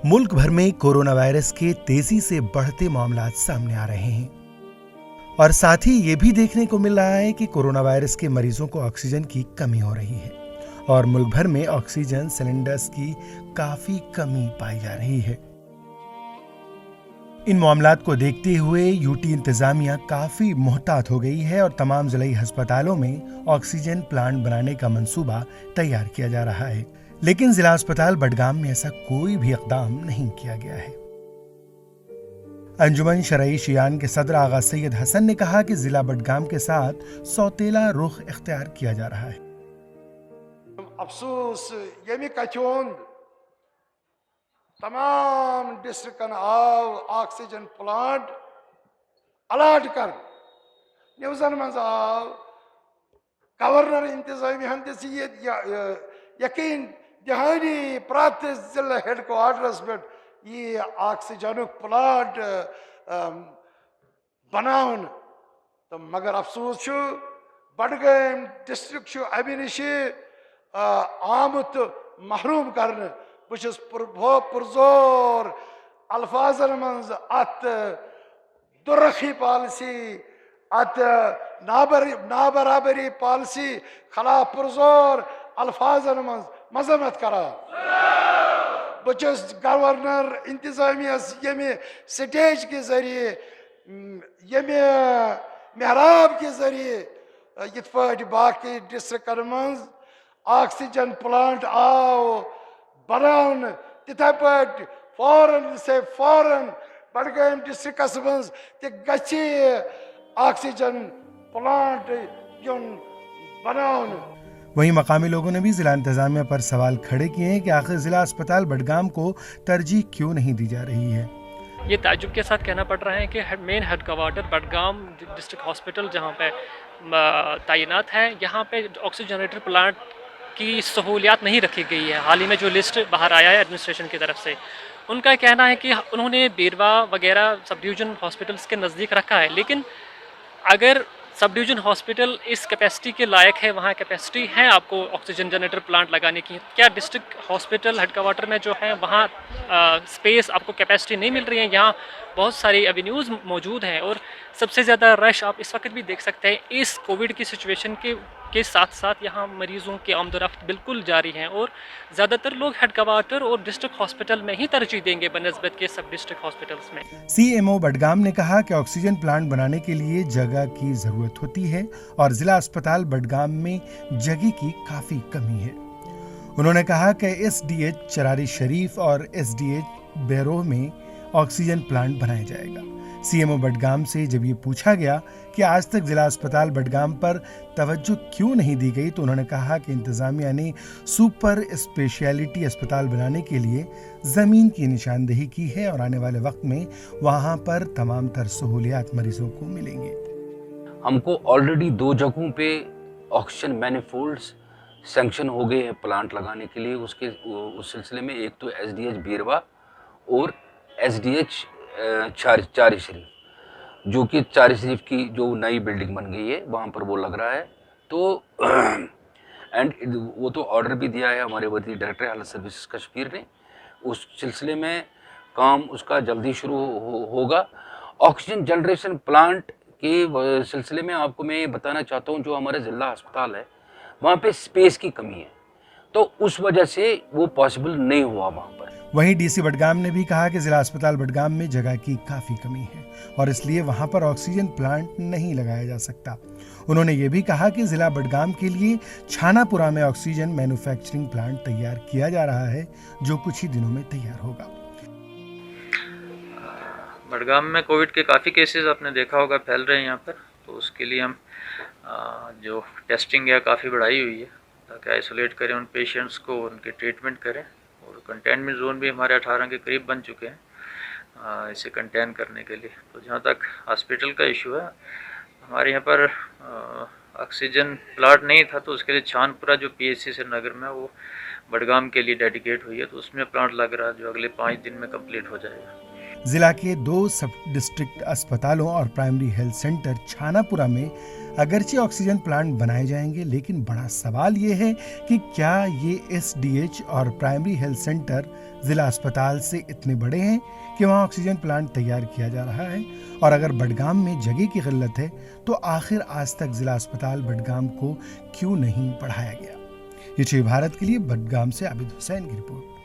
मुल्क भर में कोरोना वायरस के तेजी से बढ़ते मामलात सामने आ रहे हैं और साथ ही ये भी देखने को मिल रहा है कि कोरोना वायरस के मरीजों को ऑक्सीजन की कमी हो रही है और मुल्क भर में ऑक्सीजन सिलेंडर्स की काफी कमी पाई जा रही है। इन मामलात को देखते हुए यूटी इंतजामिया काफी मुहतात हो गई है और तमाम जिलाई अस्पतालों में ऑक्सीजन प्लांट बनाने का मंसूबा तैयार किया जा रहा है, लेकिन जिला अस्पताल बडगाम में ऐसा कोई भी इक़दाम नहीं किया गया है। अंजुमन शरई शियान के सदर आगा सैयद हसन ने कहा कि जिला बडगाम के साथ सौतेला रुख इख्तियार किया जा रहा है। अफसोस यमी कचोंद तमाम डिस्ट्रिक्टन आव ऑक्सीजन प्लांट अलाट कर न्यूजन मज आव गवर्नर इंतजामिया यकीन दहानी प्रत जिला हेड क्वार्टर्स पे ये ऑक्सीजन प्लांट बनावन तो मगर अफसोस बडगाम डिस्ट्रिक्ट अमि नश आमुत महरूम करने बस पुरजोर अल्फाजन मज अत दुरखी पॉलिसी अत नाबराबरी पॉलिसी खिलाफ पुरजोर अल्फाजन मज मजम्मत करा। बस गवर्नर इंतजामिया यमे स्टेज के जरिए यमे महराब के जरिए ये बाकी डिस्ट्रिक्टन मज ऑक्सीजन प्लांट आव बनान तिथे पे फौरन से फौरन बडगाम डिस्ट्रिक्ट मज ती ऑक्सीजन प्लांट युन बनान। वहीं मकामी लोगों ने भी जिला इंतजामिया पर सवाल खड़े किए हैं कि आखिर जिला अस्पताल बडगाम को तरजीह क्यों नहीं दी जा रही है। ये ताज्जुब के साथ कहना पड़ रहा है कि main head quarter Budgam district hospital जहाँ पे तैनात है, यहाँ पे ऑक्सीजन जनरेटर प्लांट की सहूलियात नहीं रखी गई है। हाल ही में जो लिस्ट बाहर आया है एडमिनिस्ट्रेशन की तरफ से, उनका कहना है कि उन्होंने बीरवा वगैरह सब डिवीज़न हॉस्पिटल्स के नज़दीक रखा है, लेकिन अगर सब डिवीज़न हॉस्पिटल इस कैपेसिटी के लायक है, वहाँ कैपेसिटी है आपको ऑक्सीजन जनरेटर प्लांट लगाने की, क्या डिस्ट्रिक्ट हॉस्पिटल हेड क्वार्टर में जो है वहाँ स्पेस आपको कैपेसिटी नहीं मिल रही है? यहाँ बहुत सारी एवेन्यूज़ मौजूद हैं और सबसे ज़्यादा रश आप इस वक्त भी देख सकते हैं। इस कोविड की सिचुएशन के साथ साथ यहाँ मरीज़ों की आमदोरफ्त बिल्कुल जारी हैं और ज़्यादातर लोग हेड क्वार्टर और डिस्ट्रिक्ट हॉस्पिटल में ही तरजीह देंगे बनस्बत के सब डिस्ट्रिक्ट हॉस्पिटल्स में। सीएमओ बडगाम ने कहा कि ऑक्सीजन प्लांट बनाने के लिए जगह की जरूरत होती है और जिला अस्पताल बडगाम में जगह की काफी कमी है। उन्होंने कहा कि एसडीएच चरारी शरीफ और एसडीएच बैरोह में ऑक्सीजन प्लांट बनाया जाएगा। सीएमओ बडगाम से जब ये पूछा गया कि आज तक जिला अस्पताल बडगाम पर तवज्जो क्यों नहीं दी गई, तो उन्होंने कहा कि इंतजामिया ने सुपर स्पेशलिटी अस्पताल बनाने के लिए जमीन की निशानदेही की है और आने वाले वक्त में वहां पर तमाम तर सहूलियात मरीजों को मिलेंगे। हमको ऑलरेडी 2 जगहों पे ऑक्सीजन मैनिफोल्ड्स सैंक्शन हो गए हैं प्लांट लगाने के लिए। उस सिलसिले में एक तो एसडीएच बीरवा और एसडीएच चारी शरीफ, जो कि चारी शरीफ की जो नई बिल्डिंग बन गई है वहाँ पर वो लग रहा है। तो एंड वो तो ऑर्डर भी दिया है हमारे वर्दी डायरेक्टर हेल्थ सर्विसेज कश्मीर ने, उस सिलसिले में काम उसका जल्दी शुरू होगा। ऑक्सीजन जनरेशन प्लांट के सिलसिले में आपको मैं ये बताना चाहता हूँ, जो हमारा ज़िला अस्पताल है वहाँ पे स्पेस की कमी है, तो उस वजह से वो पॉसिबल नहीं हुआ वहाँ पर। वहीं डीसी बडगाम ने भी कहा कि जिला अस्पताल बडगाम में जगह की काफी कमी है और इसलिए वहां पर ऑक्सीजन प्लांट नहीं लगाया जा सकता। उन्होंने ये भी कहा कि जिला बडगाम के लिए छानापुरा में ऑक्सीजन मैन्युफैक्चरिंग प्लांट तैयार किया जा रहा है, जो कुछ ही दिनों में तैयार होगा। बडगाम में कोविड के काफ़ी केसेस आपने देखा होगा फैल रहे हैं यहाँ पर, तो उसके लिए हम जो टेस्टिंग है काफ़ी बढ़ाई हुई है ताकि आइसोलेट करें उन पेशेंट्स को, उनके ट्रीटमेंट करें। और कंटेनमेंट जोन भी हमारे 18 के करीब बन चुके हैं इसे कंटेन करने के लिए। तो जहाँ तक हॉस्पिटल का इशू है, हमारे यहाँ पर ऑक्सीजन प्लांट नहीं था, तो उसके लिए छानपुरा जो पीएचसी श्रीनगर में वो बडगाम के लिए डेडिकेट हुई है, तो उसमें प्लांट लग रहा है जो अगले 5 दिन में कंप्लीट हो जाएगा। जिला के 2 सब डिस्ट्रिक्ट अस्पतालों और प्राइमरी हेल्थ सेंटर छानापुरा में अगरचे ऑक्सीजन प्लांट बनाए जाएंगे, लेकिन बड़ा सवाल ये है कि क्या ये एसडीएच और प्राइमरी हेल्थ सेंटर जिला अस्पताल से इतने बड़े हैं कि वहाँ ऑक्सीजन प्लांट तैयार किया जा रहा है? और अगर बडगाम में जगह की किल्लत है तो आखिर आज तक जिला अस्पताल बडगाम को क्यों नहीं बढ़ाया गया? ये 6 भारत के लिए बडगाम से आबिद हुसैन की रिपोर्ट।